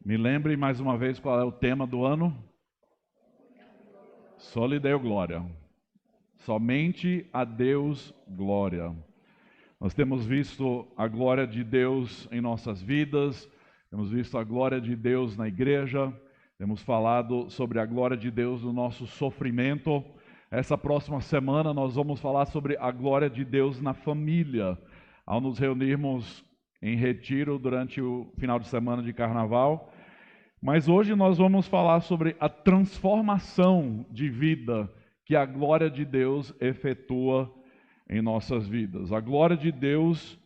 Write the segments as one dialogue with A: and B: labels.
A: Me lembre mais uma vez qual é o tema do ano? Só lhe deu glória. Somente a Deus glória. Nós temos visto a glória de Deus em nossas vidas, temos visto a glória de Deus na igreja, temos falado sobre a glória de Deus no nosso sofrimento. Essa próxima semana nós vamos falar sobre a glória de Deus na família, ao nos reunirmos em retiro durante o final de semana de carnaval. Mas hoje nós vamos falar sobre a transformação de vida que a glória de Deus efetua em nossas vidas. A glória de Deus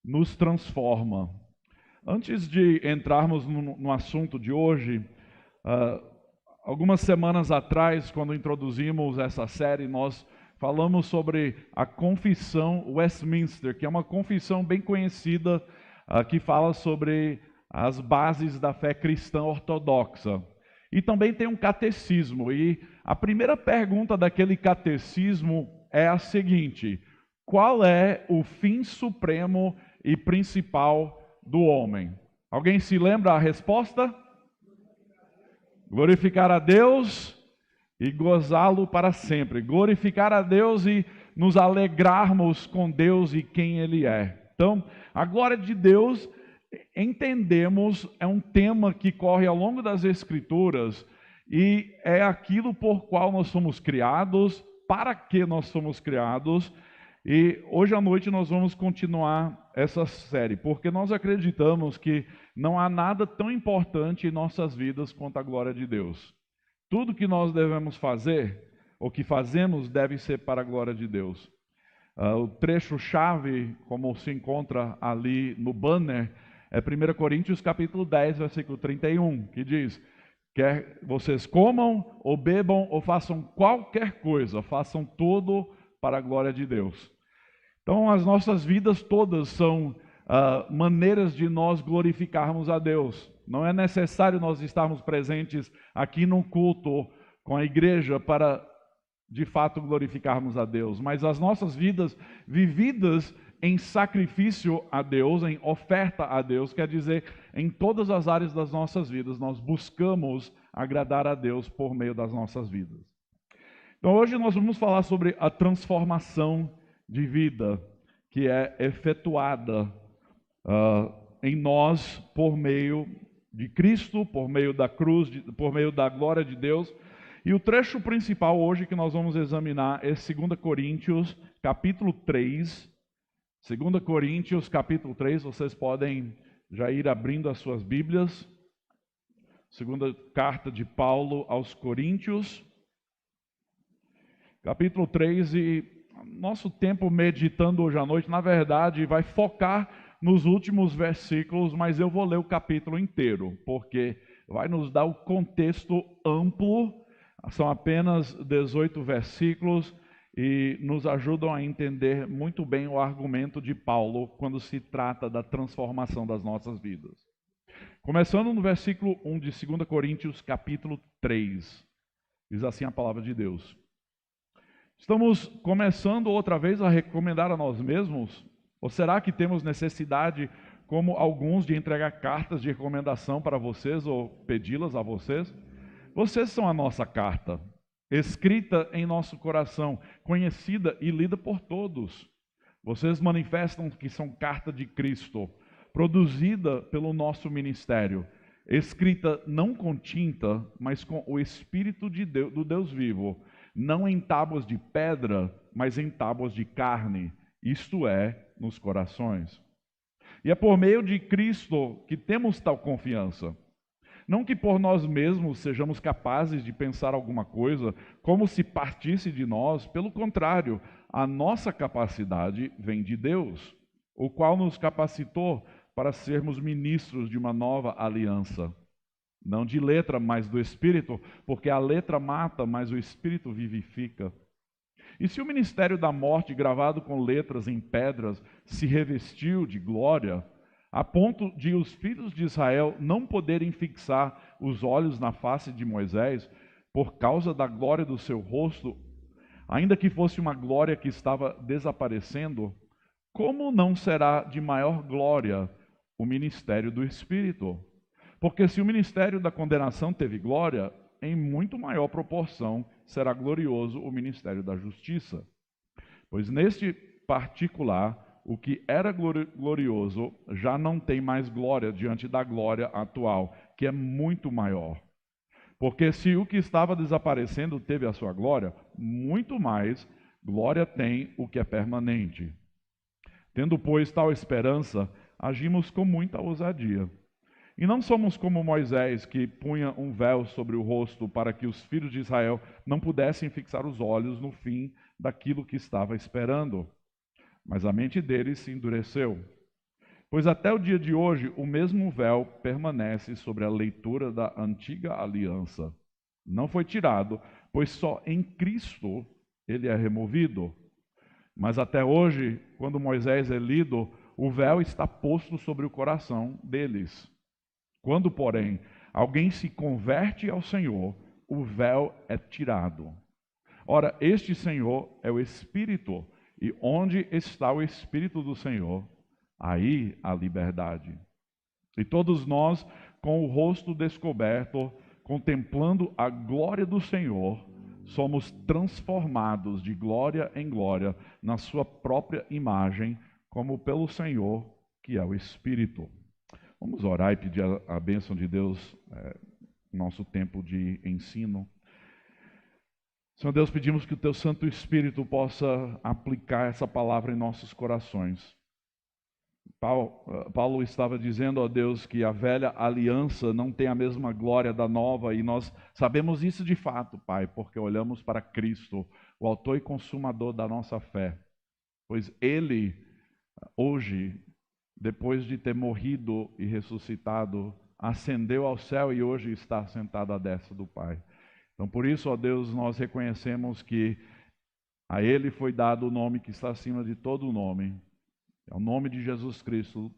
A: nos transforma. Antes de entrarmos no assunto de hoje, algumas semanas atrás, quando introduzimos essa série, nós falamos sobre a Confissão Westminster, que é uma confissão bem conhecida, que fala sobre as bases da fé cristã ortodoxa. E também tem um catecismo, e a primeira pergunta daquele catecismo é a seguinte: qual é o fim supremo e principal do homem? Alguém se lembra a resposta? Glorificar a Deus e gozá-lo para sempre. Glorificar a Deus e nos alegrarmos com Deus e quem Ele é. Então, a glória de Deus, entendemos, é um tema que corre ao longo das Escrituras e é aquilo por qual nós somos criados, para que nós somos criados. E hoje à noite nós vamos continuar essa série, porque nós acreditamos que não há nada tão importante em nossas vidas quanto a glória de Deus. Tudo que nós devemos fazer, ou que fazemos, deve ser para a glória de Deus. O trecho-chave, como se encontra ali no banner, é 1 Coríntios capítulo 10, versículo 31, que diz: quer vocês comam, ou bebam, ou façam qualquer coisa, façam tudo para a glória de Deus. Então, as nossas vidas todas são maneiras de nós glorificarmos a Deus. Não é necessário nós estarmos presentes aqui num culto com a igreja para, de fato, glorificarmos a Deus. Mas as nossas vidas vividas em sacrifício a Deus, em oferta a Deus, quer dizer, em todas as áreas das nossas vidas, nós buscamos agradar a Deus por meio das nossas vidas. Então, hoje nós vamos falar sobre a transformação de vida que é efetuada em nós por meio de Cristo, por meio da cruz, por meio da glória de Deus. E o trecho principal hoje que nós vamos examinar é 2 Coríntios, capítulo 3. 2 Coríntios, capítulo 3, vocês podem já ir abrindo as suas Bíblias. Segunda carta de Paulo aos Coríntios, capítulo 3, e nosso tempo meditando hoje à noite, na verdade, vai focar nos últimos versículos, mas eu vou ler o capítulo inteiro, porque vai nos dar o contexto amplo. São apenas 18 versículos e nos ajudam a entender muito bem o argumento de Paulo quando se trata da transformação das nossas vidas. Começando no versículo 1 de 2 Coríntios, capítulo 3, diz assim a palavra de Deus: estamos começando outra vez a recomendar a nós mesmos? Ou será que temos necessidade, como alguns, de entregar cartas de recomendação para vocês ou pedi-las a vocês? Vocês são a nossa carta, escrita em nosso coração, conhecida e lida por todos. Vocês manifestam que são carta de Cristo, produzida pelo nosso ministério, escrita não com tinta, mas com o Espírito de Deus, do Deus vivo, não em tábuas de pedra, mas em tábuas de carne, isto é, nos corações. E é por meio de Cristo que temos tal confiança. Não que por nós mesmos sejamos capazes de pensar alguma coisa como se partisse de nós, pelo contrário, a nossa capacidade vem de Deus, o qual nos capacitou para sermos ministros de uma nova aliança. Não de letra, mas do Espírito, porque a letra mata, mas o Espírito vivifica. E se o ministério da morte, gravado com letras em pedras, se revestiu de glória, a ponto de os filhos de Israel não poderem fixar os olhos na face de Moisés, por causa da glória do seu rosto, ainda que fosse uma glória que estava desaparecendo, como não será de maior glória o ministério do Espírito? Porque se o ministério da condenação teve glória, em muito maior proporção será glorioso o ministério da justiça. Pois neste particular, o que era glorioso já não tem mais glória diante da glória atual, que é muito maior. Porque se o que estava desaparecendo teve a sua glória, muito mais glória tem o que é permanente. Tendo, pois, tal esperança, agimos com muita ousadia. E não somos como Moisés, que punha um véu sobre o rosto para que os filhos de Israel não pudessem fixar os olhos no fim daquilo que estava esperando. Mas a mente deles se endureceu. Pois até o dia de hoje, o mesmo véu permanece sobre a leitura da antiga aliança. Não foi tirado, pois só em Cristo ele é removido. Mas até hoje, quando Moisés é lido, o véu está posto sobre o coração deles. Quando, porém, alguém se converte ao Senhor, o véu é tirado. Ora, este Senhor é o Espírito, e onde está o Espírito do Senhor, aí a liberdade. E todos nós, com o rosto descoberto, contemplando a glória do Senhor, somos transformados de glória em glória na sua própria imagem, como pelo Senhor, que é o Espírito. Vamos orar e pedir a bênção de Deus no nosso tempo de ensino. Senhor Deus, pedimos que o Teu Santo Espírito possa aplicar essa palavra em nossos corações. Paulo estava dizendo a Deus que a velha aliança não tem a mesma glória da nova, e nós sabemos isso de fato, Pai, porque olhamos para Cristo, o autor e consumador da nossa fé. Pois Ele, hoje, depois de ter morrido e ressuscitado, ascendeu ao céu e hoje está sentado à destra do Pai. Então, por isso, ó Deus, nós reconhecemos que a Ele foi dado o nome que está acima de todo nome. É o nome de Jesus Cristo.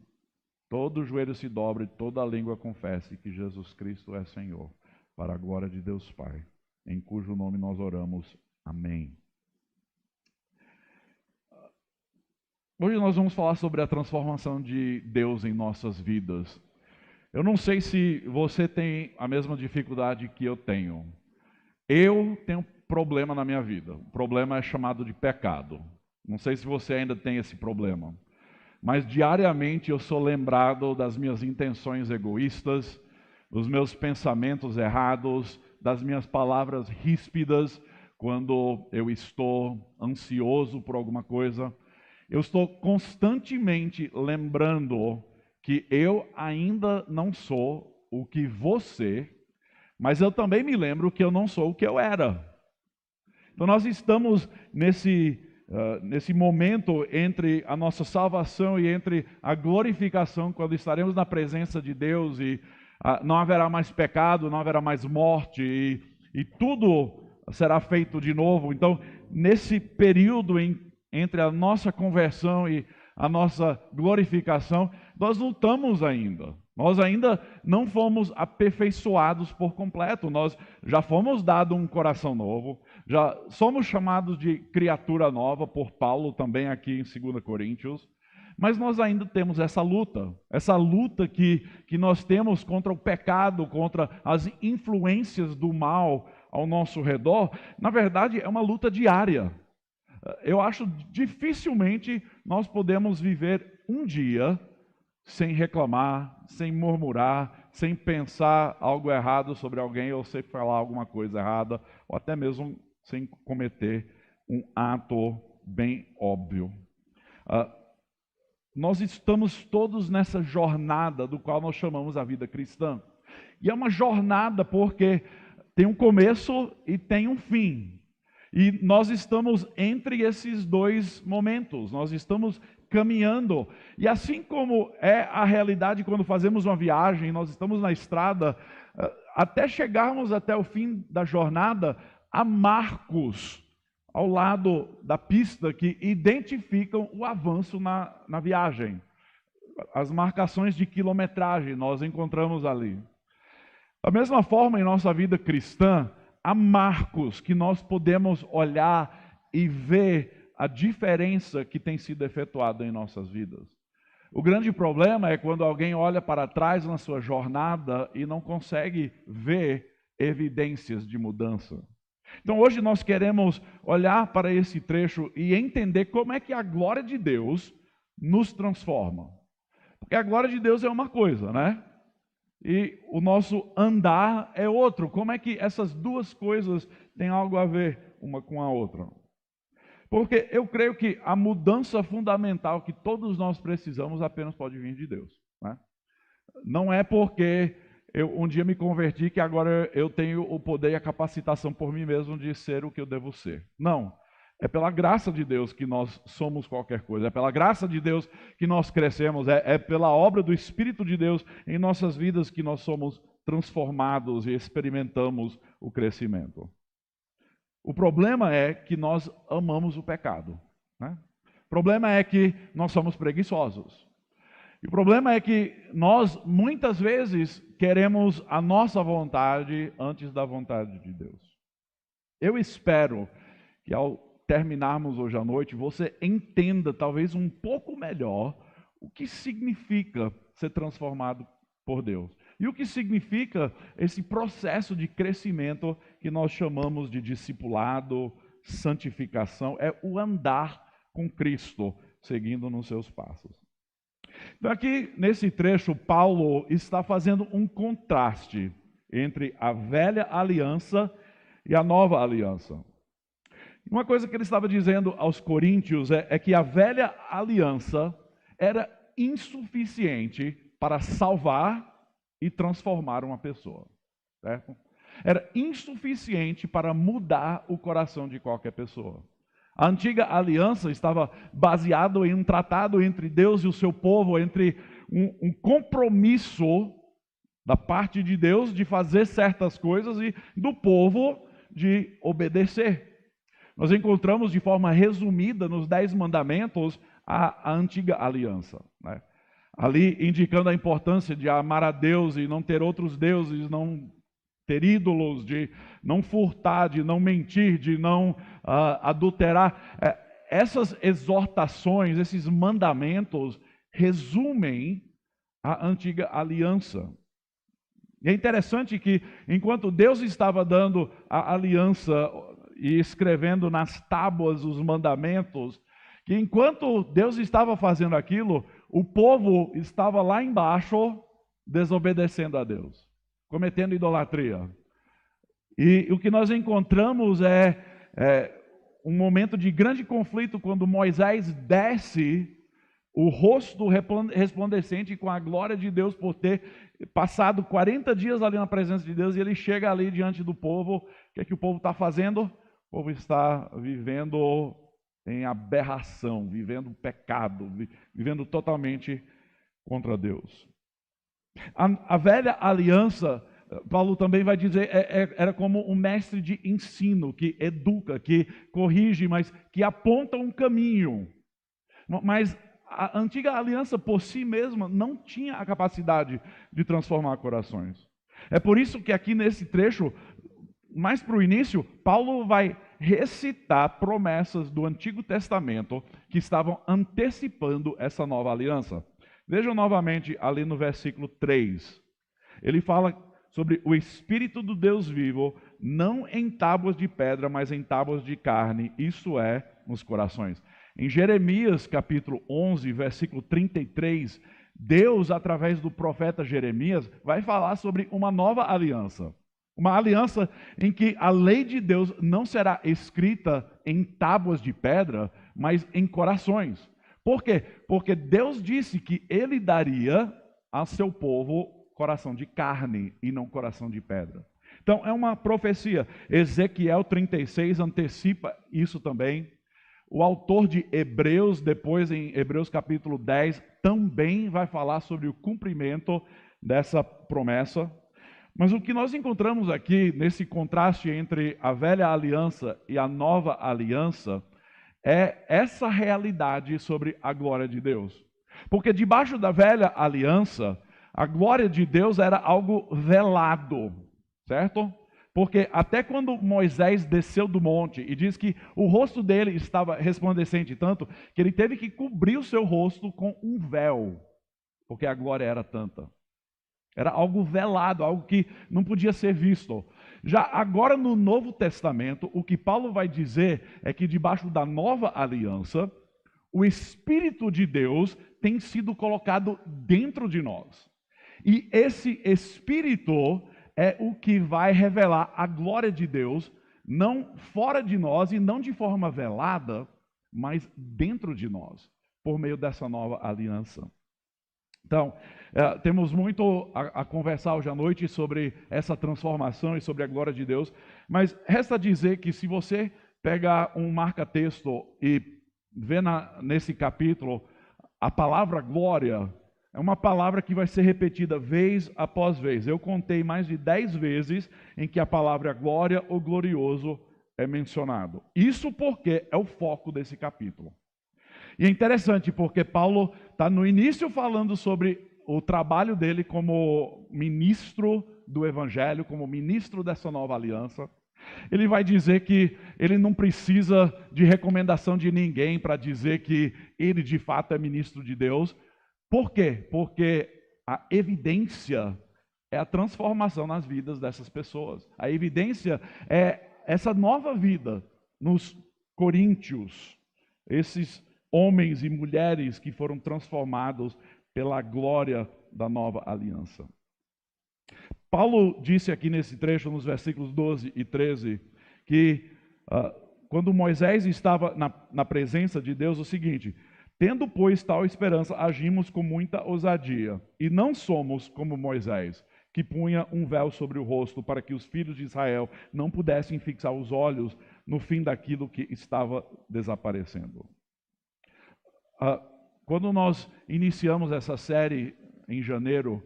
A: Todo joelho se dobre, toda língua confesse que Jesus Cristo é Senhor, para a glória de Deus Pai, em cujo nome nós oramos. Amém. Hoje nós vamos falar sobre a transformação de Deus em nossas vidas. Eu não sei se você tem a mesma dificuldade que eu tenho. Eu tenho problema na minha vida. O problema é chamado de pecado. Não sei se você ainda tem esse problema. Mas diariamente eu sou lembrado das minhas intenções egoístas, dos meus pensamentos errados, das minhas palavras ríspidas quando eu estou ansioso por alguma coisa. Eu estou constantemente lembrando que eu ainda não sou o que você, mas eu também me lembro que eu não sou o que eu era. Então nós estamos nesse momento entre a nossa salvação e entre a glorificação, quando estaremos na presença de Deus e não haverá mais pecado, não haverá mais morte e tudo será feito de novo. Então, nesse período entre a nossa conversão e a nossa glorificação, nós lutamos ainda. Nós ainda não fomos aperfeiçoados por completo. Nós já fomos dados um coração novo, já somos chamados de criatura nova por Paulo também aqui em 2 Coríntios, mas nós ainda temos essa luta que nós temos contra o pecado, contra as influências do mal ao nosso redor. Na verdade, é uma luta diária. Eu acho dificilmente nós podemos viver um dia sem reclamar, sem murmurar, sem pensar algo errado sobre alguém ou sem falar alguma coisa errada, ou até mesmo sem cometer um ato bem óbvio. Nós estamos todos nessa jornada do qual nós chamamos a vida cristã. E é uma jornada porque tem um começo e tem um fim. E nós estamos entre esses dois momentos, nós estamos caminhando. E assim como é a realidade quando fazemos uma viagem, nós estamos na estrada, até chegarmos até o fim da jornada, há marcos ao lado da pista que identificam o avanço na viagem. As marcações de quilometragem nós encontramos ali. Da mesma forma, em nossa vida cristã, há marcos que nós podemos olhar e ver a diferença que tem sido efetuada em nossas vidas. O grande problema é quando alguém olha para trás na sua jornada e não consegue ver evidências de mudança. Então hoje nós queremos olhar para esse trecho e entender como é que a glória de Deus nos transforma. Porque a glória de Deus é uma coisa, né? E o nosso andar é outro. Como é que essas duas coisas têm algo a ver uma com a outra? Porque eu creio que a mudança fundamental que todos nós precisamos apenas pode vir de Deus, né? Não é porque eu um dia me converti que agora eu tenho o poder e a capacitação por mim mesmo de ser o que eu devo ser. Não. É pela graça de Deus que nós somos qualquer coisa. É pela graça de Deus que nós crescemos. É pela obra do Espírito de Deus em nossas vidas que nós somos transformados e experimentamos o crescimento. O problema é que nós amamos o pecado, né? O problema é que nós somos preguiçosos. E o problema é que nós, muitas vezes, queremos a nossa vontade antes da vontade de Deus. Eu espero que ao terminarmos hoje à noite, você entenda talvez um pouco melhor o que significa ser transformado por Deus. E o que significa esse processo de crescimento que nós chamamos de discipulado, santificação, é o andar com Cristo, seguindo nos seus passos. Então aqui, nesse trecho, Paulo está fazendo um contraste entre a velha aliança e a nova aliança. Uma coisa que ele estava dizendo aos coríntios é que a velha aliança era insuficiente para salvar e transformar uma pessoa, certo? Era insuficiente para mudar o coração de qualquer pessoa. A antiga aliança estava baseada em um tratado entre Deus e o seu povo, entre um compromisso da parte de Deus de fazer certas coisas e do povo de obedecer. Nós encontramos de forma resumida nos 10 mandamentos a antiga aliança, né? Ali indicando a importância de amar a Deus e não ter outros deuses, não ter ídolos, de não furtar, de não mentir, de não adulterar. Essas exortações, esses mandamentos resumem a antiga aliança. E é interessante que enquanto Deus estava dando a aliança e escrevendo nas tábuas os mandamentos, que enquanto Deus estava fazendo aquilo, o povo estava lá embaixo desobedecendo a Deus, cometendo idolatria. E o que nós encontramos é um momento de grande conflito quando Moisés desce, o rosto resplandecente com a glória de Deus por ter passado 40 dias ali na presença de Deus, e ele chega ali diante do povo. O que é que o povo está fazendo? O povo está vivendo em aberração, vivendo pecado, vivendo totalmente contra Deus. A velha aliança, Paulo também vai dizer, era como um mestre de ensino, que educa, que corrige, mas que aponta um caminho. Mas a antiga aliança por si mesma não tinha a capacidade de transformar corações. É por isso que aqui nesse trecho, mais para o início, Paulo vai recitar promessas do Antigo Testamento que estavam antecipando essa nova aliança. Vejam novamente ali no versículo 3. Ele fala sobre o Espírito do Deus vivo, não em tábuas de pedra, mas em tábuas de carne, isso é, nos corações. Em Jeremias capítulo 11, versículo 33, Deus, através do profeta Jeremias, vai falar sobre uma nova aliança. Uma aliança em que a lei de Deus não será escrita em tábuas de pedra, mas em corações. Por quê? Porque Deus disse que Ele daria a seu povo coração de carne e não coração de pedra. Então é uma profecia. Ezequiel 36 antecipa isso também. O autor de Hebreus, depois em Hebreus capítulo 10, também vai falar sobre o cumprimento dessa promessa. Mas o que nós encontramos aqui, nesse contraste entre a velha aliança e a nova aliança, é essa realidade sobre a glória de Deus. Porque debaixo da velha aliança, a glória de Deus era algo velado, certo? Porque até quando Moisés desceu do monte e diz que o rosto dele estava resplandecente tanto que ele teve que cobrir o seu rosto com um véu, porque a glória era tanta. Era algo velado, algo que não podia ser visto. Já agora no Novo Testamento, o que Paulo vai dizer é que debaixo da nova aliança, o Espírito de Deus tem sido colocado dentro de nós. E esse Espírito é o que vai revelar a glória de Deus, não fora de nós e não de forma velada, mas dentro de nós, por meio dessa nova aliança. Então, temos muito a conversar hoje à noite sobre essa transformação e sobre a glória de Deus, mas resta dizer que se você pegar um marca-texto e ver nesse capítulo, a palavra glória é uma palavra que vai ser repetida vez após vez. Eu contei mais de 10 vezes em que a palavra glória ou glorioso é mencionado. Isso porque é o foco desse capítulo. E é interessante porque Paulo está no início falando sobre o trabalho dele como ministro do Evangelho, como ministro dessa nova aliança. Ele vai dizer que ele não precisa de recomendação de ninguém para dizer que ele de fato é ministro de Deus. Por quê? Porque a evidência é a transformação nas vidas dessas pessoas. A evidência é essa nova vida nos coríntios, esses homens e mulheres que foram transformados pela glória da nova aliança. Paulo disse aqui nesse trecho, nos versículos 12 e 13, que quando Moisés estava na presença de Deus, o seguinte: tendo, pois, tal esperança, agimos com muita ousadia, e não somos como Moisés, que punha um véu sobre o rosto, para que os filhos de Israel não pudessem fixar os olhos no fim daquilo que estava desaparecendo. Quando nós iniciamos essa série em janeiro,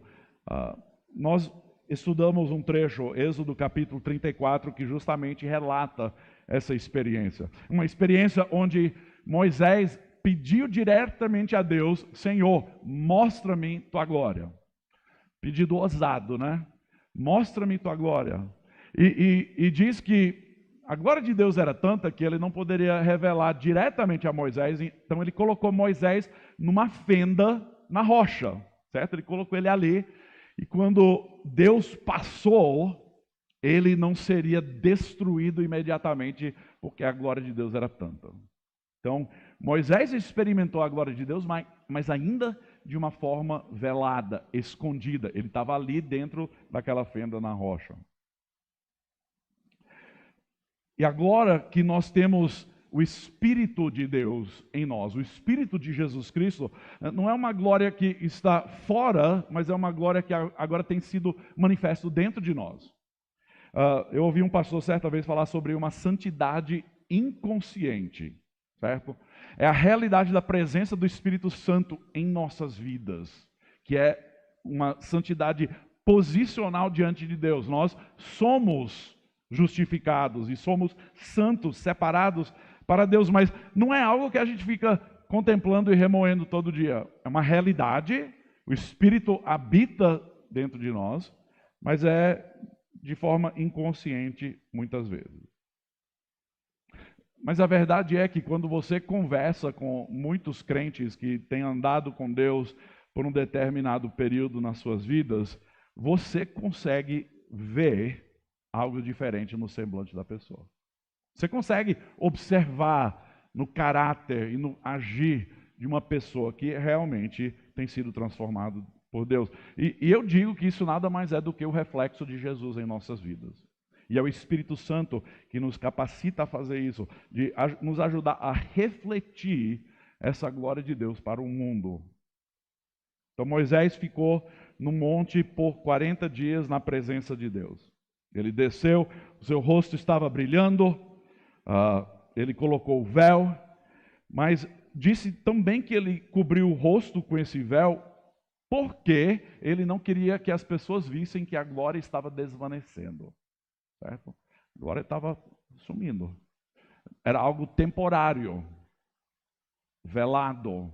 A: nós estudamos um trecho, Êxodo capítulo 34, que justamente relata essa experiência. Uma experiência onde Moisés pediu diretamente a Deus: Senhor, mostra-me tua glória. Pedido ousado, né? Mostra-me tua glória. E diz que a glória de Deus era tanta que ele não poderia revelar diretamente a Moisés, então ele colocou Moisés numa fenda na rocha, certo? Ele colocou ele ali, e quando Deus passou, ele não seria destruído imediatamente, porque a glória de Deus era tanta. Então, Moisés experimentou a glória de Deus, mas ainda de uma forma velada, escondida. Ele estava ali dentro daquela fenda na rocha. E agora que nós temos o Espírito de Deus em nós, o Espírito de Jesus Cristo, não é uma glória que está fora, mas é uma glória que agora tem sido manifesto dentro de nós. Eu ouvi um pastor certa vez falar sobre uma santidade inconsciente, certo? É a realidade da presença do Espírito Santo em nossas vidas, que é uma santidade posicional diante de Deus. Nós somos justificados e somos santos, separados para Deus, mas não é algo que a gente fica contemplando e remoendo todo dia. É uma realidade, o Espírito habita dentro de nós, mas é de forma inconsciente muitas vezes. Mas a verdade é que quando você conversa com muitos crentes que têm andado com Deus por um determinado período nas suas vidas, você consegue ver algo diferente no semblante da pessoa. Você consegue observar no caráter e no agir de uma pessoa que realmente tem sido transformado por Deus. E eu digo que isso nada mais é do que o reflexo de Jesus em nossas vidas. E é o Espírito Santo que nos capacita a fazer isso, de nos ajudar a refletir essa glória de Deus para o mundo. Então Moisés ficou no monte por 40 dias na presença de Deus. Ele desceu, o seu rosto estava brilhando, ele colocou o véu, mas disse também que ele cobriu o rosto com esse véu, porque ele não queria que as pessoas vissem que a glória estava desvanecendo, certo? A glória estava sumindo. Era algo temporário, velado.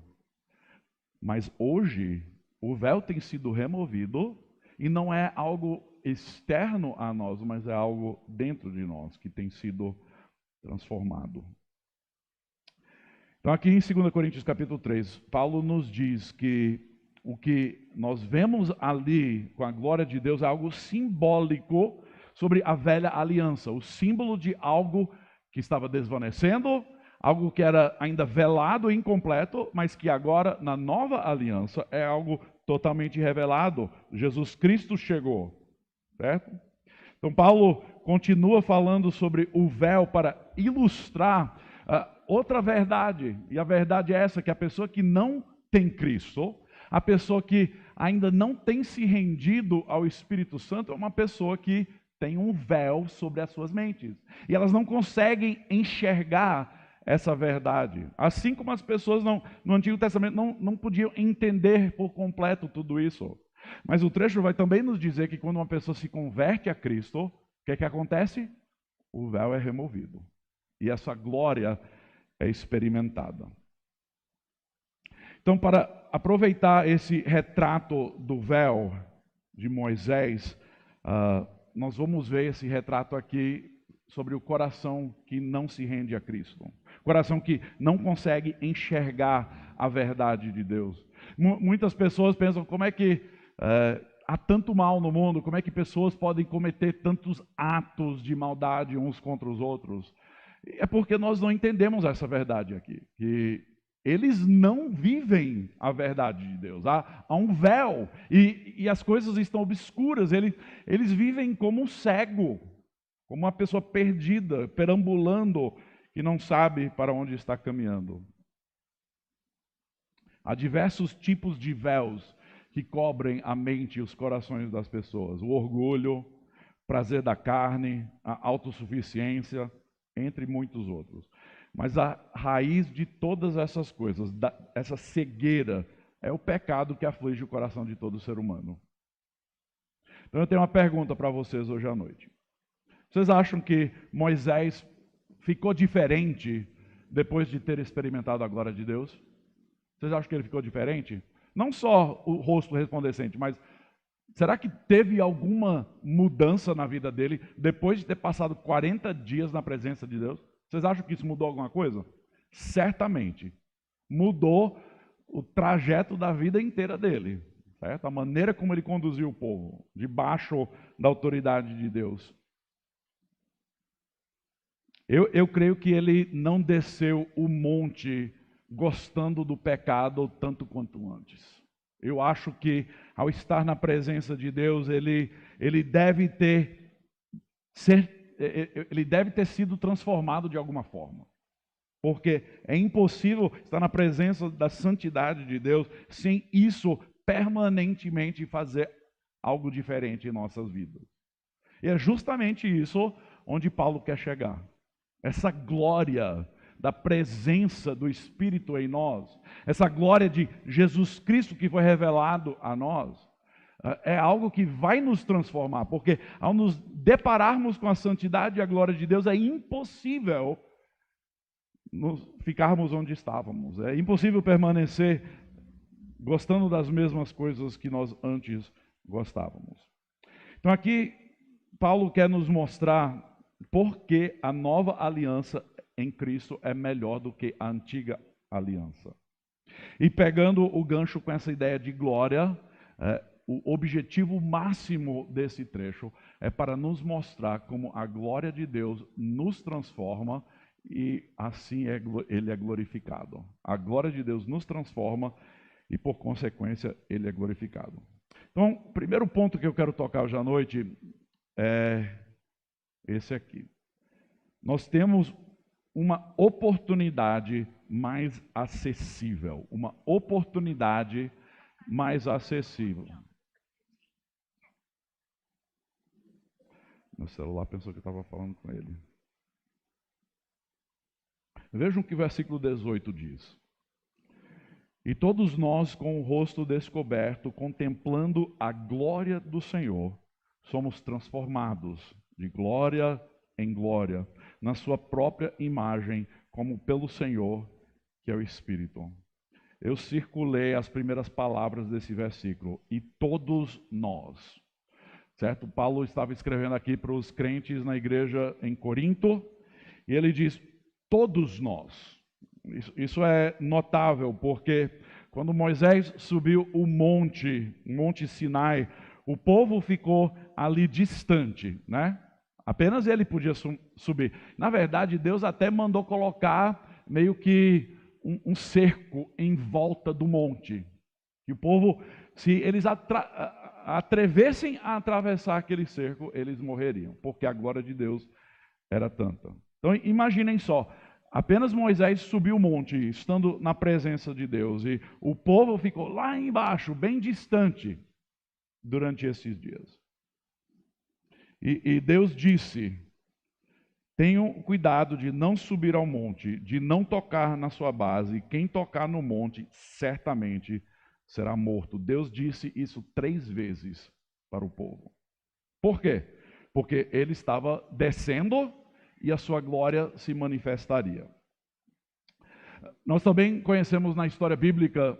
A: Mas hoje, o véu tem sido removido e não é algo externo a nós, mas é algo dentro de nós que tem sido transformado. Então aqui em 2 Coríntios capítulo 3, Paulo nos diz que o que nós vemos ali com a glória de Deus é algo simbólico sobre a velha aliança, o símbolo de algo que estava desvanecendo, algo que era ainda velado e incompleto, mas que agora na nova aliança é algo totalmente revelado. Jesus Cristo chegou, certo? Então Paulo continua falando sobre o véu para ilustrar outra verdade, e a verdade é essa, que a pessoa que não tem Cristo, a pessoa que ainda não tem se rendido ao Espírito Santo, é uma pessoa que tem um véu sobre as suas mentes, e elas não conseguem enxergar essa verdade, assim como as pessoas no Antigo Testamento não podiam entender por completo tudo isso. Mas o trecho vai também nos dizer que quando uma pessoa se converte a Cristo, o que acontece? O véu é removido, e essa glória é experimentada. Então, para aproveitar esse retrato do véu de Moisés, nós vamos ver esse retrato aqui sobre o coração que não se rende a Cristo. Coração que não consegue enxergar a verdade de Deus. Muitas pessoas pensam, como é que há tanto mal no mundo, como é que pessoas podem cometer tantos atos de maldade uns contra os outros? É porque nós não entendemos essa verdade aqui, que eles não vivem a verdade de Deus. Há um véu e as coisas estão obscuras. Eles vivem como um cego, como uma pessoa perdida, perambulando, que não sabe para onde está caminhando. Há diversos tipos de véus que cobrem a mente e os corações das pessoas. O orgulho, prazer da carne, a autossuficiência, entre muitos outros. Mas a raiz de todas essas coisas, essa cegueira, é o pecado que aflige o coração de todo ser humano. Então eu tenho uma pergunta para vocês hoje à noite. Vocês acham que Moisés ficou diferente depois de ter experimentado a glória de Deus? Vocês acham que ele ficou diferente? Não só o rosto resplandecente, mas será que teve alguma mudança na vida dele depois de ter passado 40 dias na presença de Deus? Vocês acham que isso mudou alguma coisa? Certamente. Mudou o trajeto da vida inteira dele, certo? A maneira como ele conduziu o povo, debaixo da autoridade de Deus. Eu creio que ele não desceu o monte gostando do pecado tanto quanto antes. Eu acho que ao estar na presença de Deus, ele deve ter sido transformado de alguma forma. Porque é impossível estar na presença da santidade de Deus sem isso permanentemente fazer algo diferente em nossas vidas. E é justamente isso onde Paulo quer chegar. Essa glória da presença do Espírito em nós, essa glória de Jesus Cristo que foi revelado a nós, é algo que vai nos transformar, porque ao nos depararmos com a santidade e a glória de Deus, é impossível ficarmos onde estávamos, é impossível permanecer gostando das mesmas coisas que nós antes gostávamos. Então aqui, Paulo quer nos mostrar por que a nova aliança em Cristo é melhor do que a antiga aliança. E pegando o gancho com essa ideia de glória, o objetivo máximo desse trecho é para nos mostrar como a glória de Deus nos transforma e assim ele é glorificado. A glória de Deus nos transforma e, por consequência, ele é glorificado. Então, o primeiro ponto que eu quero tocar hoje à noite é esse aqui. Nós temos uma oportunidade mais acessível. Uma oportunidade mais acessível. Meu celular pensou que eu estava falando com ele. Vejam o que o versículo 18 diz. E todos nós, com o rosto descoberto, contemplando a glória do Senhor, somos transformados de glória em glória, na sua própria imagem, como pelo Senhor, que é o Espírito. Eu circulei as primeiras palavras desse versículo, e todos nós. certo? Paulo estava escrevendo aqui para os crentes na igreja em Corinto, e ele diz, todos nós. Isso é notável, porque quando Moisés subiu o Monte Sinai, o povo ficou ali distante, né? Apenas ele podia subir. Na verdade, Deus até mandou colocar meio que um cerco em volta do monte. Que o povo, se eles atrevessem a atravessar aquele cerco, eles morreriam, porque a glória de Deus era tanta. Então, imaginem só, apenas Moisés subiu o monte, estando na presença de Deus, e o povo ficou lá embaixo, bem distante, durante esses dias. E Deus disse, tenham cuidado de não subir ao monte, de não tocar na sua base, quem tocar no monte, certamente será morto. Deus disse isso 3 vezes para o povo. Por quê? Porque ele estava descendo e a sua glória se manifestaria. Nós também conhecemos na história bíblica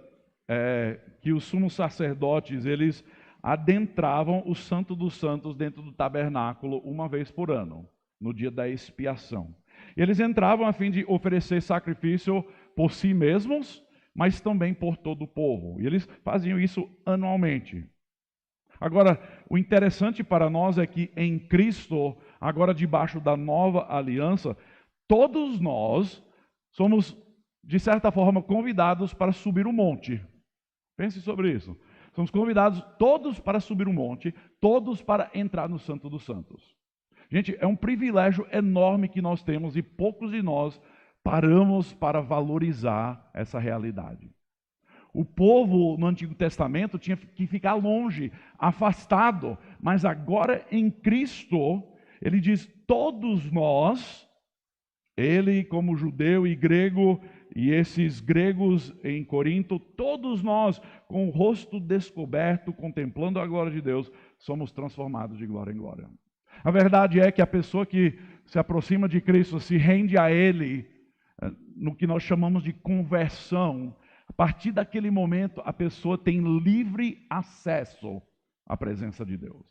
A: que os sumos sacerdotes, eles adentravam o Santo dos Santos dentro do tabernáculo uma vez por ano, no dia da expiação. Eles entravam a fim de oferecer sacrifício por si mesmos, mas também por todo o povo. E eles faziam isso anualmente. Agora, o interessante para nós é que em Cristo, agora debaixo da nova aliança, todos nós somos, de certa forma, convidados para subir o monte. Pense sobre isso. Somos convidados todos para subir o monte, todos para entrar no Santo dos Santos. Gente, é um privilégio enorme que nós temos e poucos de nós paramos para valorizar essa realidade. O povo no Antigo Testamento tinha que ficar longe, afastado, mas agora em Cristo, ele diz, todos nós, ele como judeu e grego, e esses gregos em Corinto, todos nós, com o rosto descoberto, contemplando a glória de Deus, somos transformados de glória em glória. A verdade é que a pessoa que se aproxima de Cristo, se rende a Ele, no que nós chamamos de conversão, a partir daquele momento, a pessoa tem livre acesso à presença de Deus.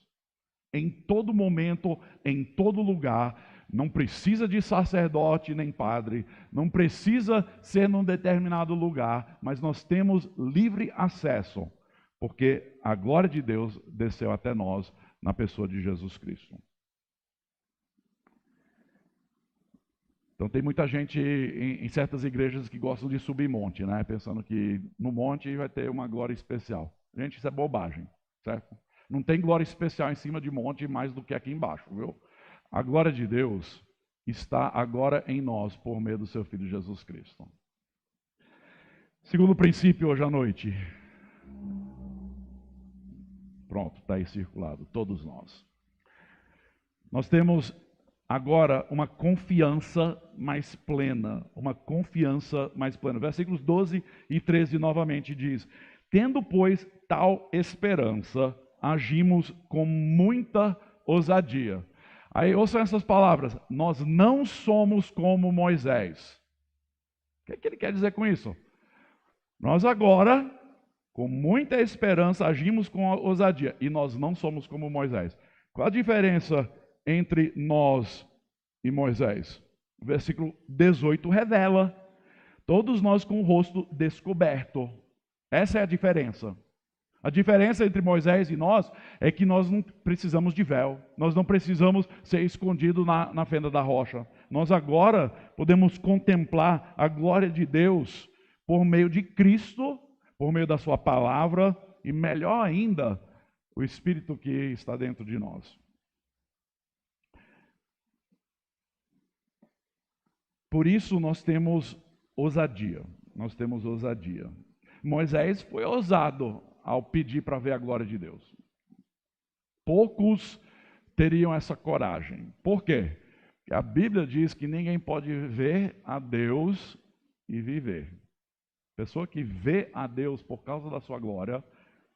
A: Em todo momento, em todo lugar, não precisa de sacerdote nem padre, não precisa ser num determinado lugar, mas nós temos livre acesso, porque a glória de Deus desceu até nós na pessoa de Jesus Cristo. Então tem muita gente em certas igrejas que gostam de subir monte, né? Pensando que no monte vai ter uma glória especial. Gente, isso é bobagem, certo? Não tem glória especial em cima de monte mais do que aqui embaixo, viu? A glória de Deus está agora em nós por meio do seu Filho Jesus Cristo. Segundo princípio hoje à noite. Pronto, está aí circulado, todos nós. Nós temos agora uma confiança mais plena, uma confiança mais plena. Versículos 12 e 13 novamente diz, tendo, pois, tal esperança, agimos com muita ousadia. Aí ouçam essas palavras, nós não somos como Moisés. O que ele quer dizer com isso? Nós agora, com muita esperança, agimos com ousadia, e nós não somos como Moisés. Qual a diferença entre nós e Moisés? O versículo 18 revela, todos nós com o rosto descoberto. Essa é a diferença. A diferença entre Moisés e nós é que nós não precisamos de véu, nós não precisamos ser escondidos na fenda da rocha. Nós agora podemos contemplar a glória de Deus por meio de Cristo, por meio da sua palavra e, melhor ainda, o Espírito que está dentro de nós. Por isso nós temos ousadia, Moisés foi ousado ao pedir para ver a glória de Deus. Poucos teriam essa coragem. Por quê? Porque a Bíblia diz que ninguém pode ver a Deus e viver. Pessoa que vê a Deus por causa da sua glória,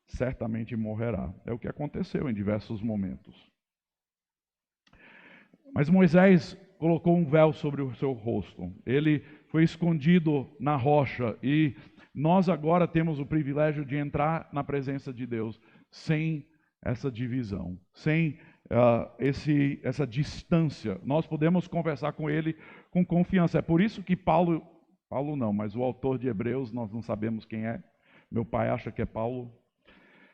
A: certamente morrerá. É o que aconteceu em diversos momentos. Mas Moisés colocou um véu sobre o seu rosto. Ele foi escondido na rocha e nós agora temos o privilégio de entrar na presença de Deus sem essa divisão, sem essa distância. Nós podemos conversar com ele com confiança. É por isso que Paulo não, mas o autor de Hebreus, nós não sabemos quem é. Meu pai acha que é Paulo.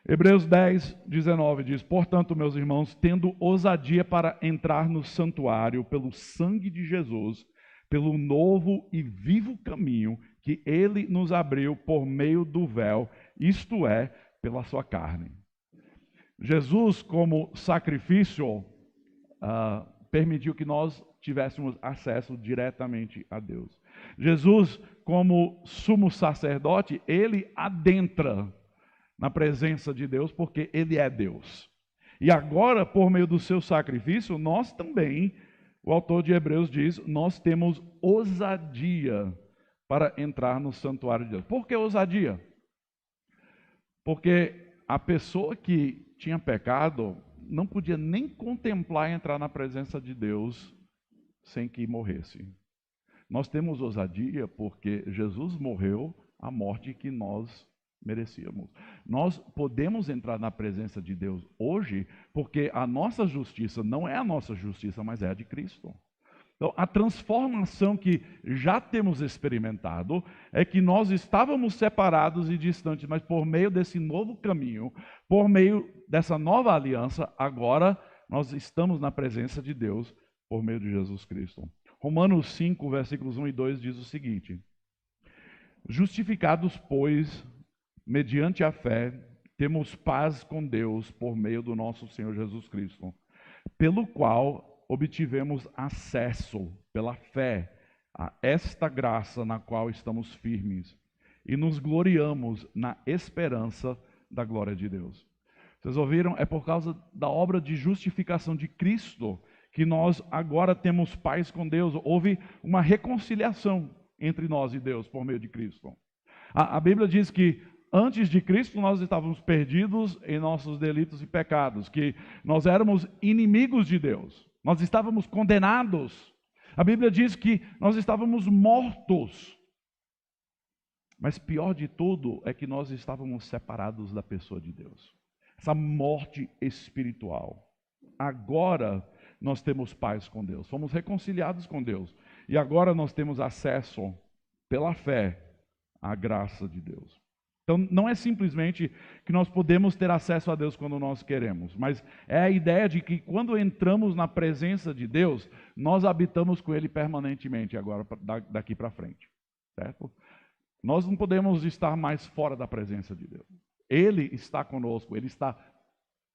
A: Hebreus 10, 19 diz: portanto, meus irmãos, tendo ousadia para entrar no santuário pelo sangue de Jesus, pelo novo e vivo caminho que ele nos abriu por meio do véu, isto é, pela sua carne. Jesus, como sacrifício, permitiu que nós tivéssemos acesso diretamente a Deus. Jesus, como sumo sacerdote, ele adentra na presença de Deus, porque ele é Deus. E agora, por meio do seu sacrifício, nós também, o autor de Hebreus diz, nós temos ousadia para entrar no santuário de Deus. Por que ousadia? Porque a pessoa que tinha pecado não podia nem contemplar entrar na presença de Deus sem que morresse. Nós temos ousadia porque Jesus morreu a morte que nós merecíamos. Nós podemos entrar na presença de Deus hoje porque a nossa justiça não é a nossa justiça, mas é a de Cristo. Então, a transformação que já temos experimentado é que nós estávamos separados e distantes, mas por meio desse novo caminho, por meio dessa nova aliança, agora nós estamos na presença de Deus por meio de Jesus Cristo. Romanos 5, versículos 1 e 2 diz o seguinte: justificados, pois, mediante a fé, temos paz com Deus por meio do nosso Senhor Jesus Cristo, pelo qual obtivemos acesso pela fé a esta graça na qual estamos firmes e nos gloriamos na esperança da glória de Deus. Vocês ouviram? É por causa da obra de justificação de Cristo que nós agora temos paz com Deus. Houve uma reconciliação entre nós e Deus por meio de Cristo. A Bíblia diz que antes de Cristo nós estávamos perdidos em nossos delitos e pecados, que nós éramos inimigos de Deus. Nós estávamos condenados. A Bíblia diz que nós estávamos mortos. Mas pior de tudo é que nós estávamos separados da pessoa de Deus. Essa morte espiritual. Agora nós temos paz com Deus. Fomos reconciliados com Deus. E agora nós temos acesso, pela fé, à graça de Deus. Então, não é simplesmente que nós podemos ter acesso a Deus quando nós queremos, mas é a ideia de que quando entramos na presença de Deus, nós habitamos com Ele permanentemente, agora daqui para frente, certo? Nós não podemos estar mais fora da presença de Deus. Ele está conosco, Ele está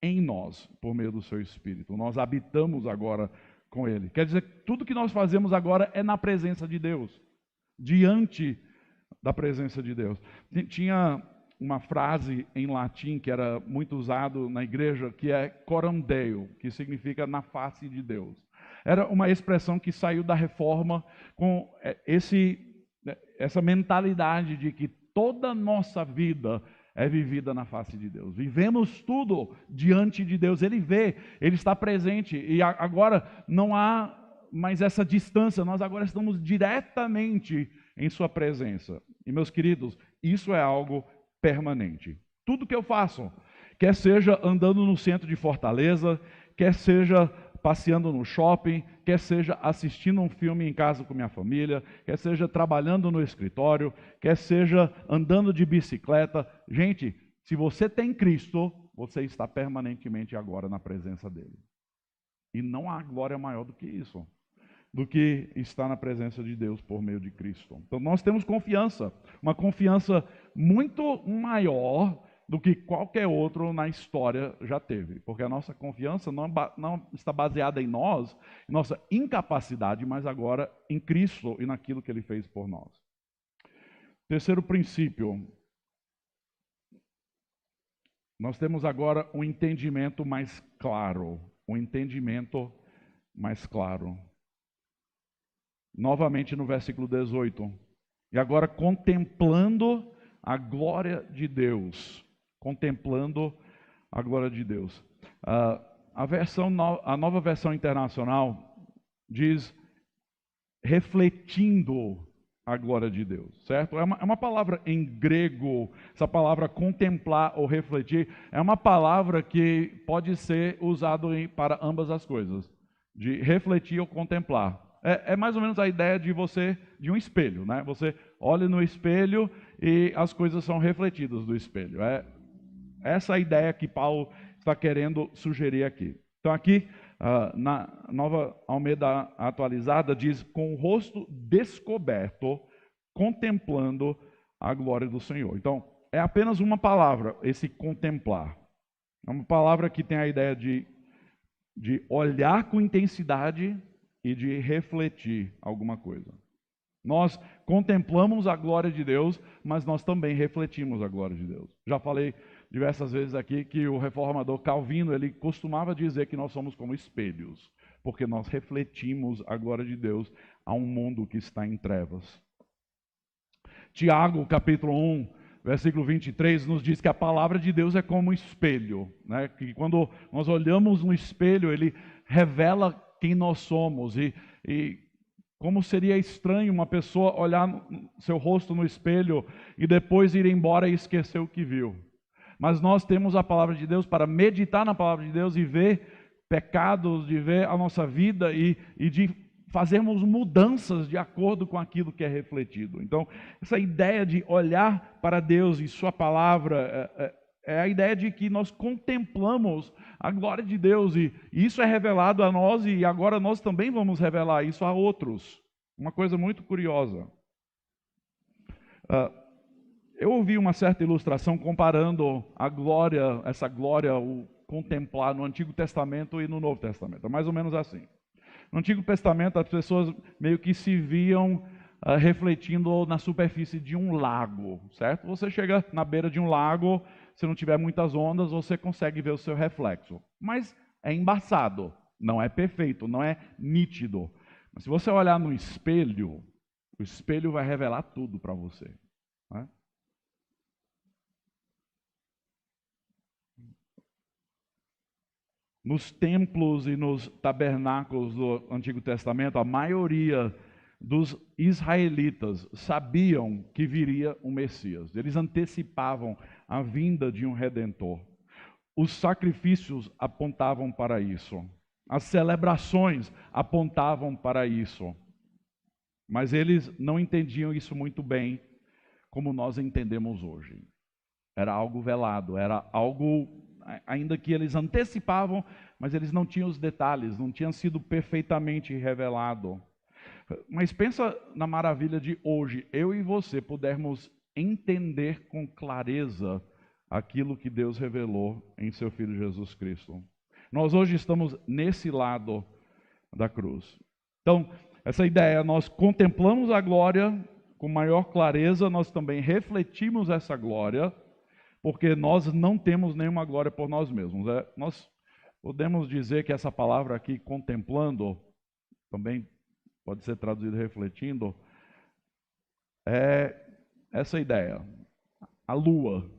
A: em nós, por meio do seu Espírito. Nós habitamos agora com Ele. Quer dizer, tudo que nós fazemos agora é na presença de Deus, diante da presença de Deus. Tinha uma frase em latim que era muito usado na igreja, que é coram Deo, que significa na face de Deus. Era uma expressão que saiu da reforma com essa mentalidade de que toda a nossa vida é vivida na face de Deus. Vivemos tudo diante de Deus. Ele vê, Ele está presente. E agora não há mais essa distância. Nós agora estamos diretamente em sua presença. E meus queridos, isso é algo permanente. Tudo que eu faço, quer seja andando no centro de Fortaleza, quer seja passeando no shopping, quer seja assistindo um filme em casa com minha família, quer seja trabalhando no escritório, quer seja andando de bicicleta. Gente, se você tem Cristo, você está permanentemente agora na presença dele. E não há glória maior do que isso, do que estar na presença de Deus por meio de Cristo. Então nós temos confiança, uma confiança muito maior do que qualquer outro na história já teve, porque a nossa confiança não está baseada em nós, em nossa incapacidade, mas agora em Cristo e naquilo que Ele fez por nós. Terceiro princípio, nós temos agora um entendimento mais claro, Novamente no versículo 18. E agora contemplando a glória de Deus. A nova versão internacional diz refletindo a glória de Deus, certo? É uma palavra em grego, essa palavra contemplar ou refletir, é uma palavra que pode ser usada para ambas as coisas, de refletir ou contemplar. É mais ou menos a ideia de um espelho, né? Você olha no espelho e as coisas são refletidas do espelho. É essa a ideia que Paulo está querendo sugerir aqui. Então aqui, na Nova Almeida Atualizada, diz, com o rosto descoberto, contemplando a glória do Senhor. Então, é apenas uma palavra, esse contemplar. É uma palavra que tem a ideia de olhar com intensidade e de refletir alguma coisa. Nós contemplamos a glória de Deus, mas nós também refletimos a glória de Deus. Já falei diversas vezes aqui que o reformador Calvino, ele costumava dizer que nós somos como espelhos, porque nós refletimos a glória de Deus a um mundo que está em trevas. Tiago, capítulo 1, versículo 23, nos diz que a palavra de Deus é como um espelho, né? Que quando nós olhamos no espelho, ele revela quem nós somos e como seria estranho uma pessoa olhar seu rosto no espelho e depois ir embora e esquecer o que viu. Mas nós temos a palavra de Deus para meditar na palavra de Deus e ver pecados, de ver a nossa vida e de fazermos mudanças de acordo com aquilo que é refletido. Então, essa ideia de olhar para Deus e sua palavra é a ideia de que nós contemplamos a glória de Deus e isso é revelado a nós e agora nós também vamos revelar isso a outros. Uma coisa muito curiosa. Eu ouvi uma certa ilustração comparando a glória, essa glória, o contemplar no Antigo Testamento e no Novo Testamento. É mais ou menos assim. No Antigo Testamento, as pessoas meio que se viam refletindo na superfície de um lago, certo? Você chega na beira de um lago, se não tiver muitas ondas, você consegue ver o seu reflexo. Mas é embaçado, não é perfeito, não é nítido. Mas se você olhar no espelho, o espelho vai revelar tudo para você, né? Nos templos e nos tabernáculos do Antigo Testamento, a maioria dos israelitas sabiam que viria um Messias. Eles antecipavam a vinda de um Redentor. Os sacrifícios apontavam para isso. As celebrações apontavam para isso. Mas eles não entendiam isso muito bem como nós entendemos hoje. Era algo velado, era algo ainda que eles antecipavam, mas eles não tinham os detalhes, não tinham sido perfeitamente revelado. Mas pensa na maravilha de hoje, eu e você pudermos entender com clareza aquilo que Deus revelou em seu Filho Jesus Cristo. Nós hoje estamos nesse lado da cruz. Então, essa ideia, nós contemplamos a glória com maior clareza, nós também refletimos essa glória, porque nós não temos nenhuma glória por nós mesmos. Nós podemos dizer que essa palavra aqui, contemplando, também pode ser traduzido refletindo, é essa ideia. A lua.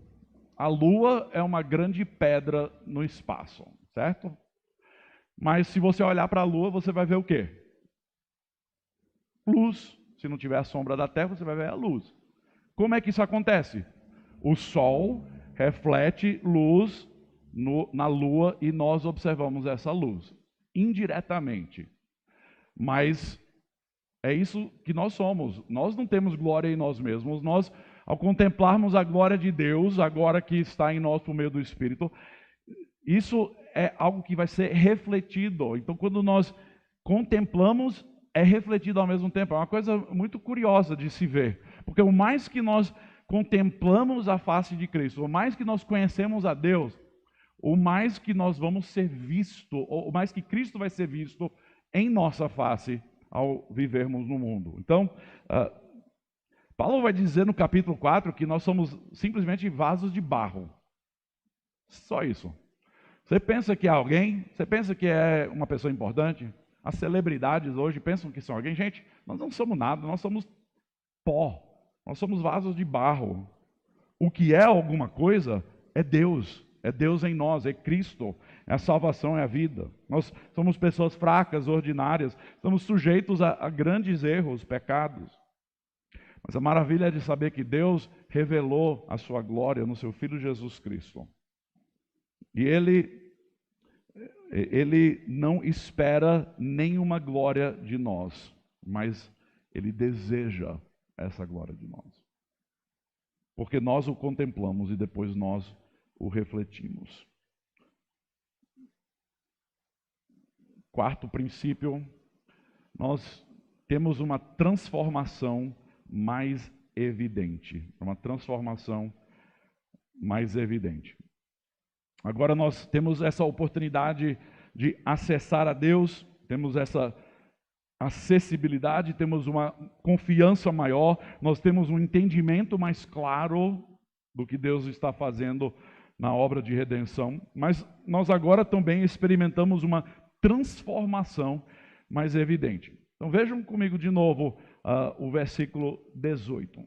A: A lua é uma grande pedra no espaço, certo? Mas se você olhar para a lua, você vai ver o quê? Luz. Se não tiver a sombra da terra, você vai ver a luz. Como é que isso acontece? O sol reflete luz na lua e nós observamos essa luz, indiretamente. Mas é isso que nós somos. Nós não temos glória em nós mesmos. Nós, ao contemplarmos a glória de Deus, agora que está em nós por meio do Espírito, isso é algo que vai ser refletido. Então, quando nós contemplamos, é refletido ao mesmo tempo. É uma coisa muito curiosa de se ver. Porque o mais que nós contemplamos a face de Cristo, o mais que nós conhecemos a Deus, o mais que nós vamos ser vistos, o mais que Cristo vai ser visto em nossa face ao vivermos no mundo. Então, Paulo vai dizer no capítulo 4 que nós somos simplesmente vasos de barro. Só isso. Você pensa que é alguém? Você pensa que é uma pessoa importante? As celebridades hoje pensam que são alguém? Gente, nós não somos nada, nós somos pó. Nós somos vasos de barro. O que é alguma coisa é Deus. É Deus em nós, é Cristo. É a salvação, é a vida. Nós somos pessoas fracas, ordinárias. Estamos sujeitos a grandes erros, pecados. Mas a maravilha é de saber que Deus revelou a sua glória no seu Filho Jesus Cristo. E Ele não espera nenhuma glória de nós, mas Ele deseja essa glória de nós. Porque nós o contemplamos e depois nós o refletimos. Quarto princípio, nós temos uma transformação mais evidente. Uma transformação mais evidente. Agora nós temos essa oportunidade de acessar a Deus, temos essa acessibilidade, temos uma confiança maior, nós temos um entendimento mais claro do que Deus está fazendo na obra de redenção, mas nós agora também experimentamos uma transformação mais evidente. Então vejam comigo de novo o versículo 18.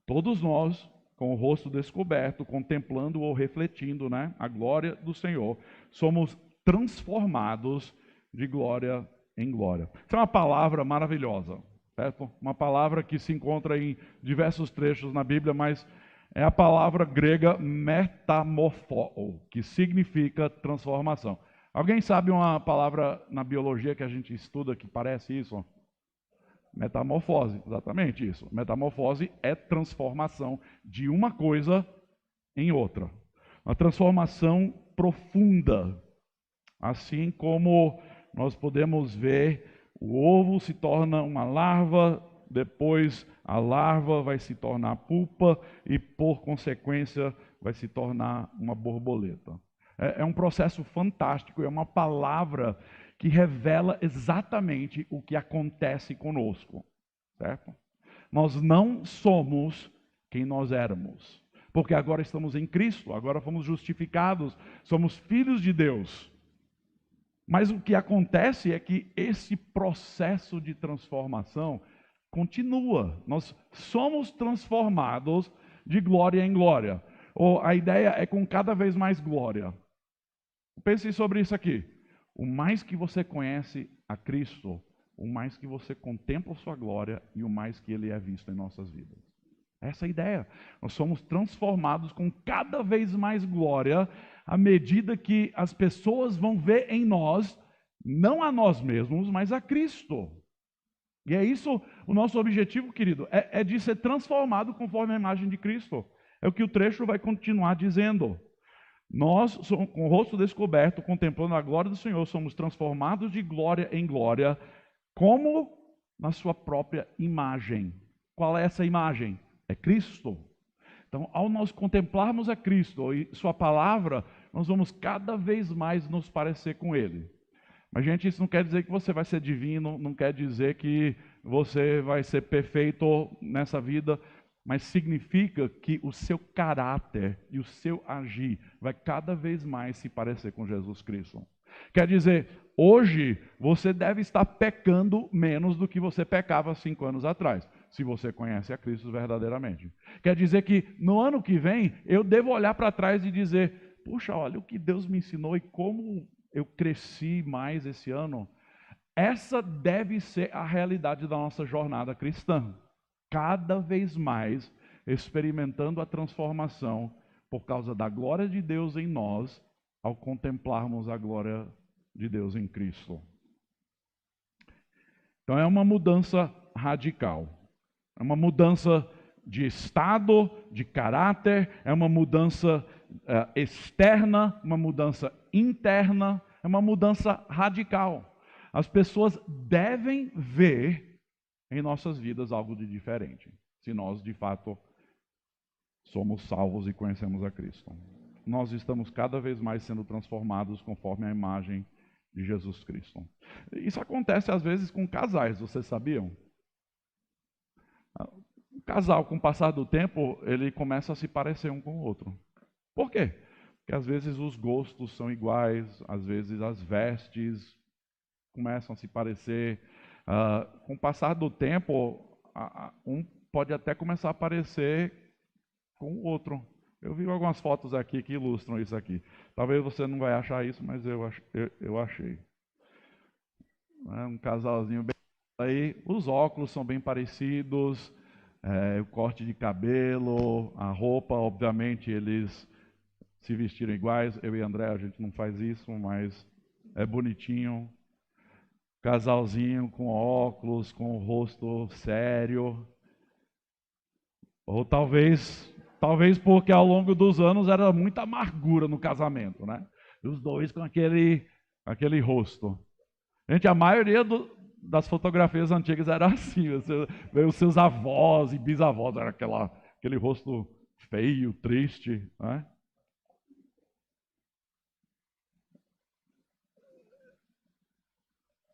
A: Todos nós, com o rosto descoberto, contemplando ou refletindo, a glória do Senhor, somos transformados de glória em glória. Essa é uma palavra maravilhosa, certo? Uma palavra que se encontra em diversos trechos na Bíblia, mas é a palavra grega metamorfo, que significa transformação. Alguém sabe uma palavra na biologia que a gente estuda que parece isso? Metamorfose, exatamente isso. Metamorfose é transformação de uma coisa em outra. Uma transformação profunda. Assim como nós podemos ver, o ovo se torna uma larva, depois a larva vai se tornar pupa e, por consequência, vai se tornar uma borboleta. É um processo fantástico, é uma palavra que revela exatamente o que acontece conosco, certo? Nós não somos quem nós éramos, porque agora estamos em Cristo, agora fomos justificados, somos filhos de Deus. Mas o que acontece é que esse processo de transformação continua. Nós somos transformados de glória em glória. Ou a ideia é com cada vez mais glória. Pense sobre isso aqui. O mais que você conhece a Cristo, o mais que você contempla a sua glória e o mais que Ele é visto em nossas vidas. Essa é a ideia. Nós somos transformados com cada vez mais glória à medida que as pessoas vão ver em nós, não a nós mesmos, mas a Cristo. E é isso o nosso objetivo, querido, é de ser transformado conforme a imagem de Cristo. É o que o trecho vai continuar dizendo. Nós, com o rosto descoberto, contemplando a glória do Senhor, somos transformados de glória em glória, como na sua própria imagem. Qual é essa imagem? É Cristo. Então, ao nós contemplarmos a Cristo e sua palavra, nós vamos cada vez mais nos parecer com Ele. Mas, gente, isso não quer dizer que você vai ser divino, não quer dizer que você vai ser perfeito nessa vida, mas significa que o seu caráter e o seu agir vai cada vez mais se parecer com Jesus Cristo. Quer dizer, hoje você deve estar pecando menos do que você pecava 5 anos atrás, se você conhece a Cristo verdadeiramente. Quer dizer que no ano que vem eu devo olhar para trás e dizer, puxa, olha o que Deus me ensinou e como eu cresci mais esse ano. Essa deve ser a realidade da nossa jornada cristã. Cada vez mais experimentando a transformação por causa da glória de Deus em nós, ao contemplarmos a glória de Deus em Cristo. Então é uma mudança radical. É uma mudança de estado, de caráter, é uma mudança externa, uma mudança interna, é uma mudança radical. As pessoas devem ver em nossas vidas algo de diferente, se nós de fato somos salvos e conhecemos a Cristo. Nós estamos cada vez mais sendo transformados conforme a imagem de Jesus Cristo. Isso acontece às vezes com casais, vocês sabiam? O casal, com o passar do tempo, ele começa a se parecer um com o outro. Por quê? Porque às vezes os gostos são iguais, às vezes as vestes começam a se parecer. Com o passar do tempo, um pode até começar a parecer com o outro. Eu vi algumas fotos aqui que ilustram isso aqui. Talvez você não vai achar isso, mas eu achei. Um casalzinho bem aí, os óculos são bem parecidos, o corte de cabelo, a roupa, obviamente eles se vestiram iguais. Eu e André, a gente não faz isso, mas é bonitinho. Casalzinho com óculos, com o rosto sério. Ou talvez porque ao longo dos anos era muita amargura no casamento, né? Os dois com aquele rosto. Gente, a maioria das fotografias antigas era assim. Os seus avós e bisavós era aquele rosto feio, triste, né?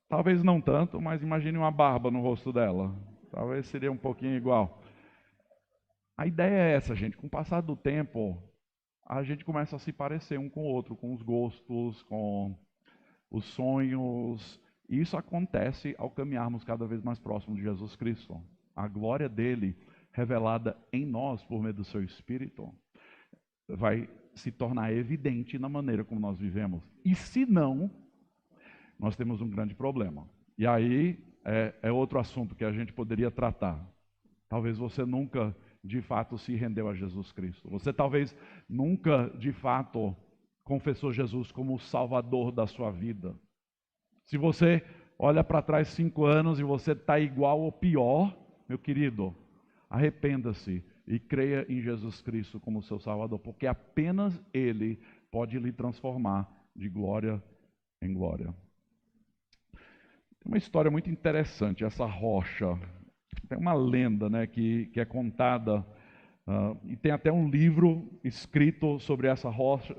A: Talvez não tanto, mas imagine uma barba no rosto dela. Talvez seria um pouquinho igual. A ideia é essa, gente. Com o passar do tempo, a gente começa a se parecer um com o outro, com os gostos, com os sonhos. E isso acontece ao caminharmos cada vez mais próximo de Jesus Cristo. A glória dele, revelada em nós por meio do seu Espírito, vai se tornar evidente na maneira como nós vivemos. E se não, nós temos um grande problema. E aí é outro assunto que a gente poderia tratar. Talvez você nunca, de fato, se rendeu a Jesus Cristo. Você talvez nunca, de fato, confessou Jesus como o Salvador da sua vida. Se você olha para trás 5 anos e você está igual ou pior, meu querido, arrependa-se e creia em Jesus Cristo como seu Salvador, porque apenas Ele pode lhe transformar de glória em glória. Tem uma história muito interessante, essa rocha. Tem uma lenda, né, que é contada, e tem até um livro escrito sobre essa rocha.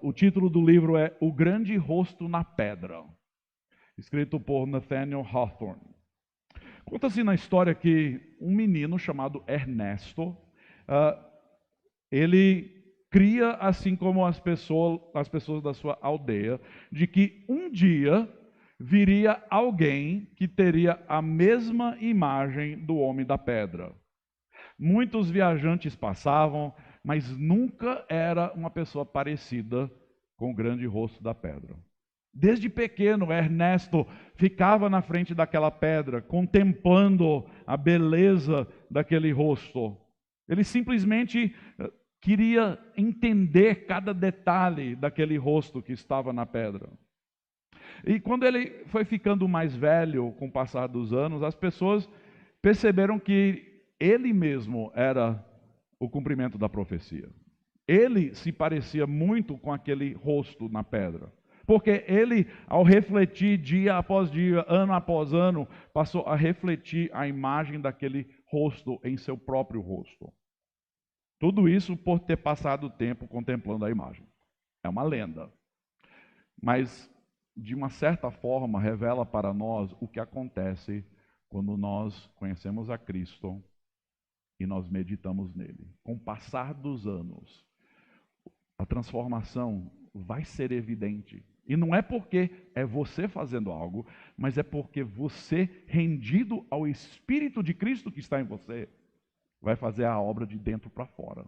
A: O título do livro é O Grande Rosto na Pedra, escrito por Nathaniel Hawthorne. Conta-se na história que um menino chamado Ernesto, ele cria, assim como as pessoas da sua aldeia, de que um dia viria alguém que teria a mesma imagem do homem da pedra. Muitos viajantes passavam, mas nunca era uma pessoa parecida com o grande rosto da pedra. Desde pequeno, Ernesto ficava na frente daquela pedra, contemplando a beleza daquele rosto. Ele simplesmente queria entender cada detalhe daquele rosto que estava na pedra. E quando ele foi ficando mais velho, com o passar dos anos, as pessoas perceberam que ele mesmo era o cumprimento da profecia. Ele se parecia muito com aquele rosto na pedra. Porque ele, ao refletir dia após dia, ano após ano, passou a refletir a imagem daquele rosto em seu próprio rosto. Tudo isso por ter passado o tempo contemplando a imagem. É uma lenda. Mas, de uma certa forma, revela para nós o que acontece quando nós conhecemos a Cristo e nós meditamos nele. Com o passar dos anos, a transformação vai ser evidente. E não é porque é você fazendo algo, mas é porque você, rendido ao Espírito de Cristo que está em você, vai fazer a obra de dentro para fora.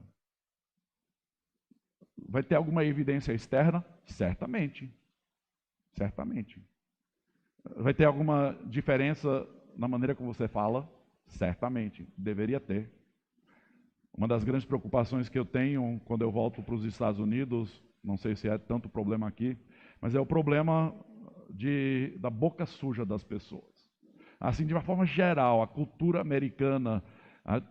A: Vai ter alguma evidência externa? Certamente. Certamente. Vai ter alguma diferença na maneira como você fala? Certamente. Deveria ter. Uma das grandes preocupações que eu tenho quando eu volto para os Estados Unidos, não sei se é tanto problema aqui, mas é o problema da boca suja das pessoas. Assim, de uma forma geral, a cultura americana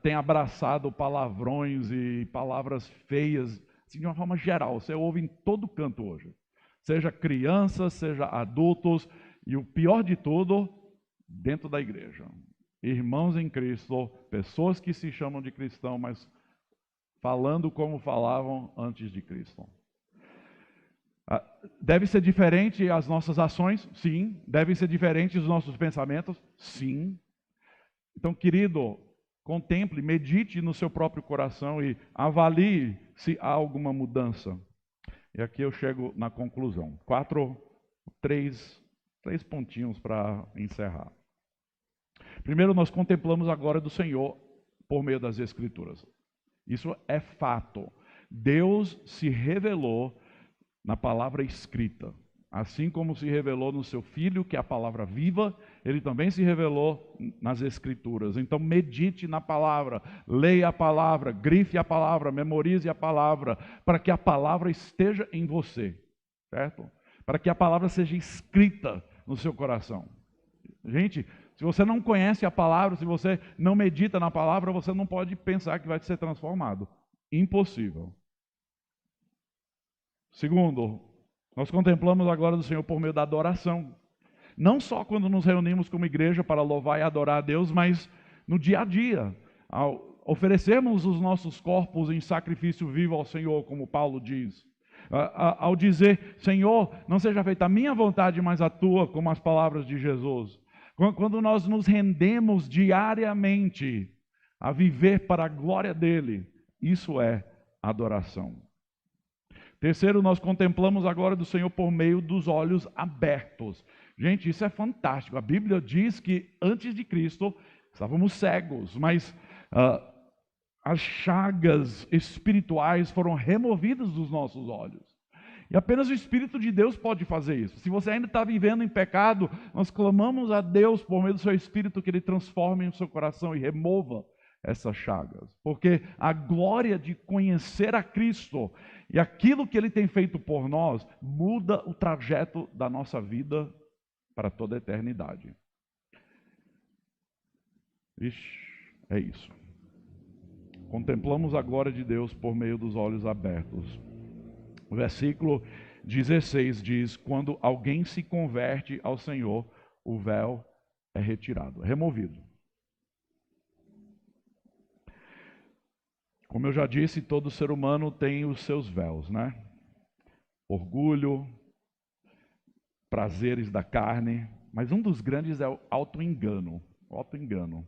A: tem abraçado palavrões e palavras feias, assim, de uma forma geral. Você ouve em todo canto hoje. Seja crianças, seja adultos, e o pior de tudo, dentro da igreja. Irmãos em Cristo, pessoas que se chamam de cristão, mas falando como falavam antes de Cristo. Deve ser diferente as nossas ações? Sim. Devem ser diferentes os nossos pensamentos? Sim. Então, querido, contemple, medite no seu próprio coração e avalie se há alguma mudança. E aqui eu chego na conclusão. Três pontinhos para encerrar. Primeiro, nós contemplamos a glória do Senhor por meio das Escrituras. Isso é fato. Deus se revelou na palavra escrita. Assim como se revelou no seu Filho, que é a palavra viva, ele também se revelou nas Escrituras. Então medite na palavra, leia a palavra, grife a palavra, memorize a palavra, para que a palavra esteja em você, certo? Para que a palavra seja escrita no seu coração. Gente, se você não conhece a palavra, se você não medita na palavra, você não pode pensar que vai ser transformado. Impossível. Segundo, nós contemplamos a glória do Senhor por meio da adoração. Não só quando nos reunimos como igreja para louvar e adorar a Deus, mas no dia a dia, ao oferecermos os nossos corpos em sacrifício vivo ao Senhor, como Paulo diz. Ao dizer, Senhor, não seja feita a minha vontade, mas a tua, como as palavras de Jesus. Quando nós nos rendemos diariamente a viver para a glória dele, isso é adoração. Terceiro, nós contemplamos a glória do Senhor por meio dos olhos abertos. Gente, isso é fantástico. A Bíblia diz que antes de Cristo estávamos cegos, mas as chagas espirituais foram removidas dos nossos olhos. E apenas o Espírito de Deus pode fazer isso. Se você ainda está vivendo em pecado, nós clamamos a Deus por meio do seu Espírito que Ele transforme o seu coração e remova essas chagas. Porque a glória de conhecer a Cristo e aquilo que Ele tem feito por nós muda o trajeto da nossa vida para toda a eternidade. Ixi, é isso. Contemplamos a glória de Deus por meio dos olhos abertos. O versículo 16 diz: quando alguém se converte ao Senhor, o véu é retirado, é removido. Como eu já disse, todo ser humano tem os seus véus, né? Orgulho, prazeres da carne, mas um dos grandes é o auto-engano. Auto-engano.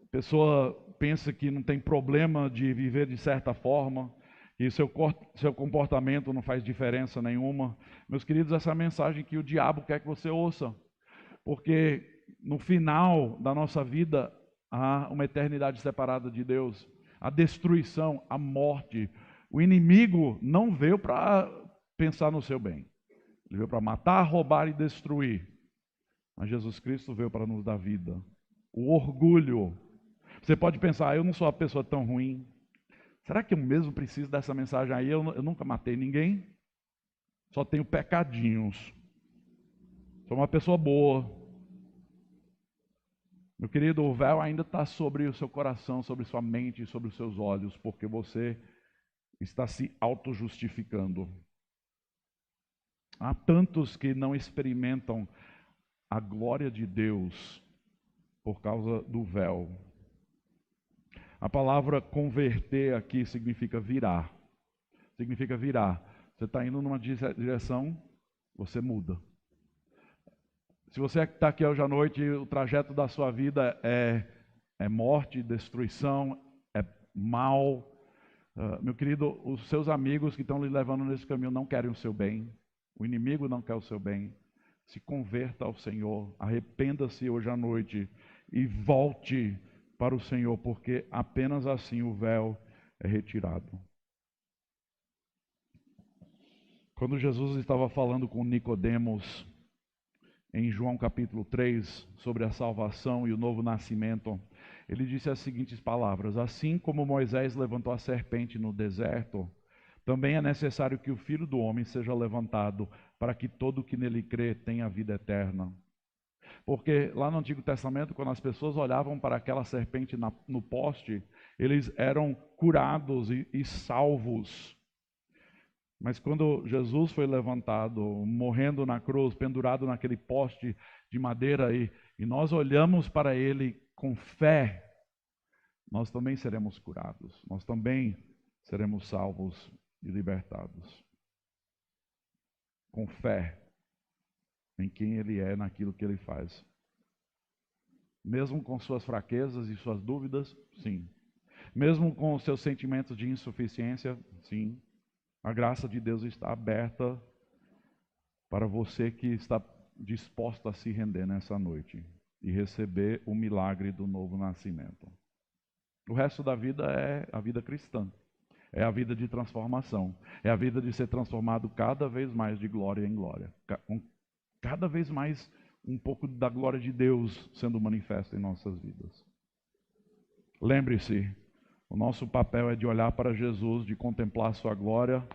A: A pessoa pensa que não tem problema de viver de certa forma, e seu comportamento não faz diferença nenhuma. Meus queridos, essa é a mensagem que o diabo quer que você ouça, porque no final da nossa vida há uma eternidade separada de Deus, a destruição, a morte. O inimigo não veio para pensar no seu bem, ele veio para matar, roubar e destruir, mas Jesus Cristo veio para nos dar vida. O orgulho, você pode pensar, eu não sou uma pessoa tão ruim, será que eu mesmo preciso dessa mensagem aí? Eu nunca matei ninguém, só tenho pecadinhos, sou uma pessoa boa. Meu querido, o véu ainda está sobre o seu coração, sobre sua mente, sobre os seus olhos, porque você está se auto-justificando. Há tantos que não experimentam a glória de Deus por causa do véu. A palavra converter aqui significa virar. Significa virar. Você está indo numa direção, você muda. Se você está aqui hoje à noite, o trajeto da sua vida é morte, destruição, é mal. Meu querido, os seus amigos que estão lhe levando nesse caminho não querem o seu bem. O inimigo não quer o seu bem. Se converta ao Senhor, arrependa-se hoje à noite e volte para o Senhor, porque apenas assim o véu é retirado. Quando Jesus estava falando com Nicodemos, em João capítulo 3, sobre a salvação e o novo nascimento, ele disse as seguintes palavras: assim como Moisés levantou a serpente no deserto, também é necessário que o Filho do Homem seja levantado, para que todo que nele crê tenha vida eterna. Porque lá no Antigo Testamento, quando as pessoas olhavam para aquela serpente no poste, eles eram curados e salvos. Mas quando Jesus foi levantado, morrendo na cruz, pendurado naquele poste de madeira, e nós olhamos para ele com fé, nós também seremos curados, nós também seremos salvos e libertados. Com fé em quem ele é, naquilo que ele faz. Mesmo com suas fraquezas e suas dúvidas, sim. Mesmo com os seus sentimentos de insuficiência, sim. A graça de Deus está aberta para você que está disposto a se render nessa noite e receber o milagre do novo nascimento. O resto da vida é a vida cristã. É a vida de transformação. É a vida de ser transformado cada vez mais de glória em glória. Cada vez mais um pouco da glória de Deus sendo manifesta em nossas vidas. Lembre-se, o nosso papel é de olhar para Jesus, de contemplar sua glória,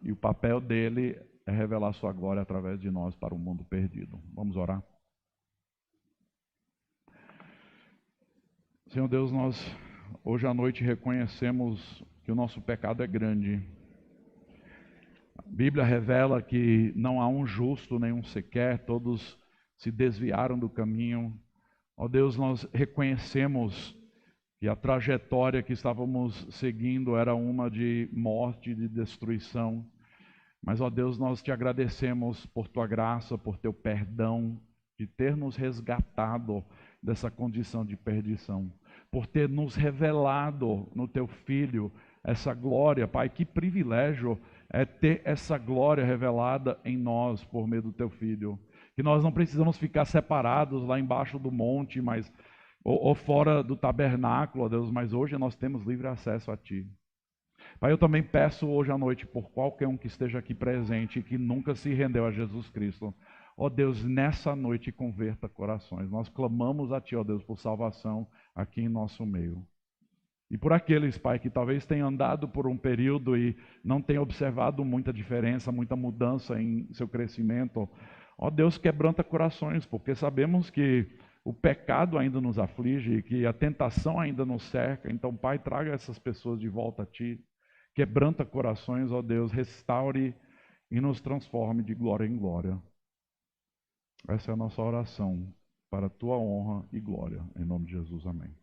A: e o papel dele é revelar sua glória através de nós para o mundo perdido. Vamos orar? Senhor Deus, nós hoje à noite reconhecemos que o nosso pecado é grande. A Bíblia revela que não há um justo, nenhum sequer, todos se desviaram do caminho. Ó Deus, nós reconhecemos que a trajetória que estávamos seguindo era uma de morte, de destruição. Mas, ó Deus, nós te agradecemos por tua graça, por teu perdão, de ter nos resgatado dessa condição de perdição, por ter nos revelado no teu Filho essa glória. Pai, que privilégio é ter essa glória revelada em nós por meio do teu Filho. Que nós não precisamos ficar separados lá embaixo do monte, mas ou fora do tabernáculo, ó Deus, mas hoje nós temos livre acesso a Ti. Pai, eu também peço hoje à noite por qualquer um que esteja aqui presente e que nunca se rendeu a Jesus Cristo. Ó Deus, nessa noite converta corações. Nós clamamos a Ti, ó Deus, por salvação aqui em nosso meio. E por aqueles, Pai, que talvez tenham andado por um período e não tenham observado muita diferença, muita mudança em seu crescimento. Ó Deus, quebranta corações, porque sabemos que o pecado ainda nos aflige, que a tentação ainda nos cerca. Então, Pai, traga essas pessoas de volta a Ti. Quebranta corações, ó Deus, restaure e nos transforme de glória em glória. Essa é a nossa oração para a Tua honra e glória. Em nome de Jesus, amém.